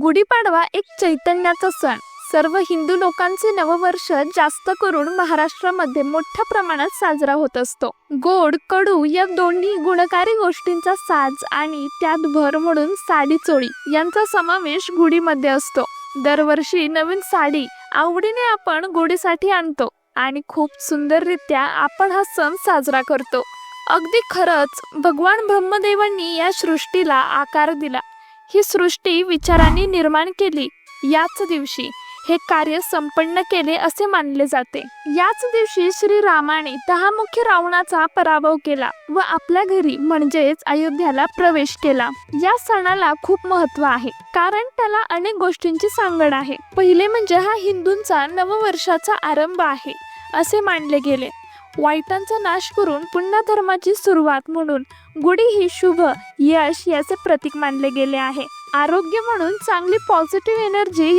गुढीपाडवा एक चैतन्याचा सण. सर्व हिंदू लोकांचे नववर्ष जास्त करून महाराष्ट्रामध्ये मोठ्या प्रमाणात साजरा होत असतो. गोड कडू या दोन्ही गुणकारी गोष्टींचा साज आणि त्यात भर म्हणून साडी चोळी यांचा समावेश गुढीमध्ये असतो. दरवर्षी नवीन साडी आवडीने आपण गुढीसाठी आणतो आणि खूप सुंदररित्या आपण हा सण साजरा करतो. अगदी खरंच भगवान ब्रह्मदेवांनी या सृष्टीला आकार दिला. ही सृष्टी विचारांनी निर्माण केली. याच दिवशी हे कार्य संपन्न केले असे मानले जाते. याच दिवशी श्रीरामाने 10 मुख्य रावणाचा पराभव केला व आपल्या घरी म्हणजेच अयोध्याला प्रवेश केला. या सणाला खूप महत्त्व आहे कारण त्याला अनेक गोष्टींची सांगड आहे. पहिले म्हणजे हा हिंदूंचा नववर्षाचा आरंभ आहे असे मानले गेले. वाईटांचा नाश करून पुन्हा धर्माची सुरुवात म्हणून गुढी ही शुभ यश याचे प्रतीक मानले गेले आहे. आरोग्य म्हणून चांगली पॉझिटिव्ह एनर्जी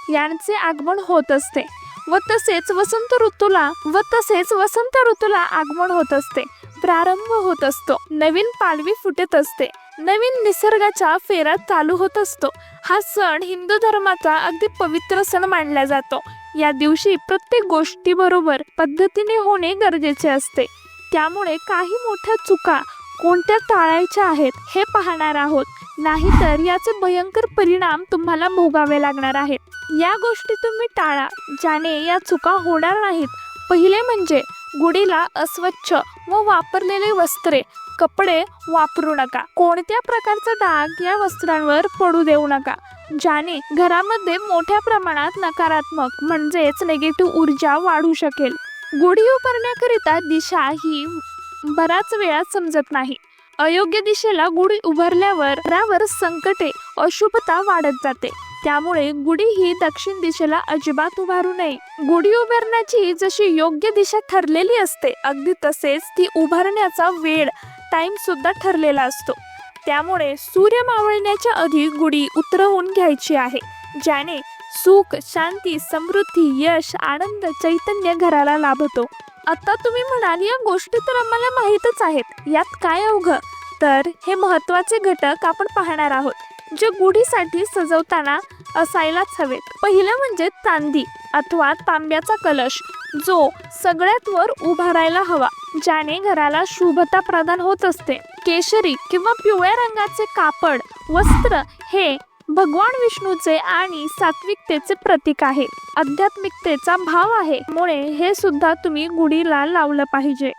यांचे आगमन होत असते व तसेच वसंत ऋतूला आगमन होत असते. प्रारंभ होत असतो. नवीन पालवी फुटत असते. नवीन निसर्गाच्या फेरा चालू होत असतो. हा सण हिंदू धर्माचा अगदी पवित्र सण मानला जातो. या दिवशी प्रत्येक गोष्टी बरोबर पद्धतीने होणे गरजेचे असते. त्यामुळे काही मोठ्या चुका कोणत्या टाळायच्या आहेत हे पाहणार आहोत. नाहीतर याचे भयंकर परिणाम तुम्हाला भोगावे लागणार आहेत. या गोष्टी तुम्ही टाळा ज्याने या चुका होणार नाहीत. पहिले म्हणजे गुढीला अस्वच्छ व वापरलेले वस्त्रे कपडे वापरू नका. कोणत्या प्रकारचा डाग या वस्त्रांवर पडू देऊ नका ज्याने घरामध्ये मोठ्या प्रमाणात नकारात्मक म्हणजेच निगेटिव्ह ऊर्जा वाढू शकेल. गुढी उभारण्याकरिता दिशा ही बराच वेळा समजत नाही. अयोग्य दिशेला गुढी उभारल्यावर घरावर संकटे अशुभता वाढत जाते. त्यामुळे गुढी ही दक्षिण दिशेला अजिबात उभारू नये. गुढी उभारण्याची जशी योग्य दिशा ठरलेली असते अगदी तसेच ती उभारण्याचा वेळ टाइम सुद्धा ठरलेला असतो. त्यामुळे सूर्य मावळण्याच्या आधी गुढी उतरवून घ्यायची आहे ज्याने सुख शांती समृद्धी यश आनंद चैतन्य घराला लाभतो. आता तुम्ही म्हणाल या गोष्टी तर आम्हाला माहीतच आहेत, यात काय अवघं? तर हे महत्त्वाचे घटक आपण पाहणार आहोत जे गुढीसाठी सजवताना असायलाच हवेत. पहिलं म्हणजे चांदी अथवा तांब्याचा कलश जो सगळ्यात वर उभारायला हवा ज्याने घराला शुभता प्रदान होत असते. केशरी किंवा पिवळ्या रंगाचे कापड वस्त्र हे भगवान विष्णूचे आणि सात्विकतेचे प्रतीक आहे. आध्यात्मिकतेचा भाव आहे. त्यामुळे हे सुद्धा तुम्ही गुढीला लावलं पाहिजे.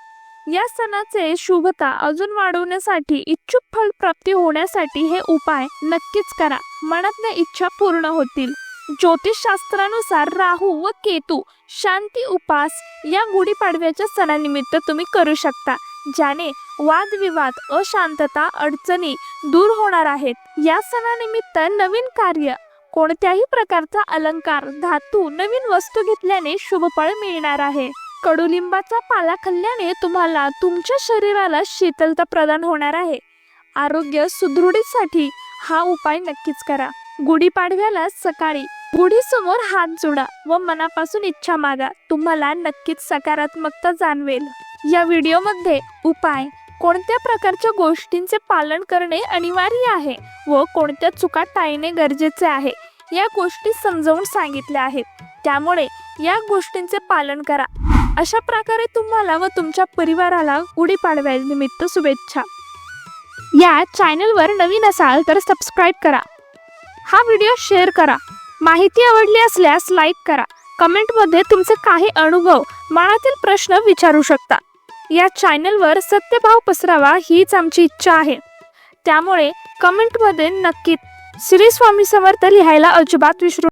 या सणाचे शुभता अजून वाढवण्यासाठी इच्छुक फळ प्राप्ती होण्यासाठी हे उपाय नक्कीच करा. मनातल्या इच्छा पूर्ण होतील. ज्योतिषशास्त्रानुसार राहू व केतू शांती उपास या गुढीपाडव्याच्या सणानिमित्त तुम्ही करू शकता ज्याने वादविवाद अशांतता अडचणी दूर होणार आहेत. या सणानिमित्त नवीन कार्य कोणत्याही प्रकारचा अलंकार धातू नवीन वस्तू घेतल्याने शुभफळ मिळणार आहे. कडुलिंबाचा पाला खाल्ल्याने तुम्हाला तुमच्या शरीराला शीतलता प्रदान होणार आहे. आरोग्य सुदृढीसाठी हा उपाय नक्कीच करा. गुढीपाडव्याला सकाळी गुढीसमोर हात जोडा व मनापासून इच्छा मागा. तुम्हाला नक्कीच सकारात्मकता जाणवेल. या व्हिडिओमध्ये उपाय कोणत्या प्रकारच्या गोष्टींचे पालन करणे अनिवार्य आहे व कोणत्या चुका टाळणे गरजेचे आहे या गोष्टी समजावून सांगितल्या आहेत. त्यामुळे या गोष्टींचे पालन करा. अशा प्रकारे तुम्हाला व तुमच्या परिवाराला गुढीपाडव्यानिमित्त शुभेच्छा. या चॅनलवर नवीन असाल तर सबस्क्राईब करा. हा व्हिडिओ शेअर करा. माहिती आवडली असल्यास लाईक करा. कमेंटमध्ये तुमचे काही अनुभव मनातील प्रश्न विचारू शकता. या चॅनलवर सत्यभाव पसरावा हीच आमची इच्छा आहे. त्यामुळे कमेंटमध्ये नक्कीच श्री स्वामी समर्थ लिहायला अजिबात विसरू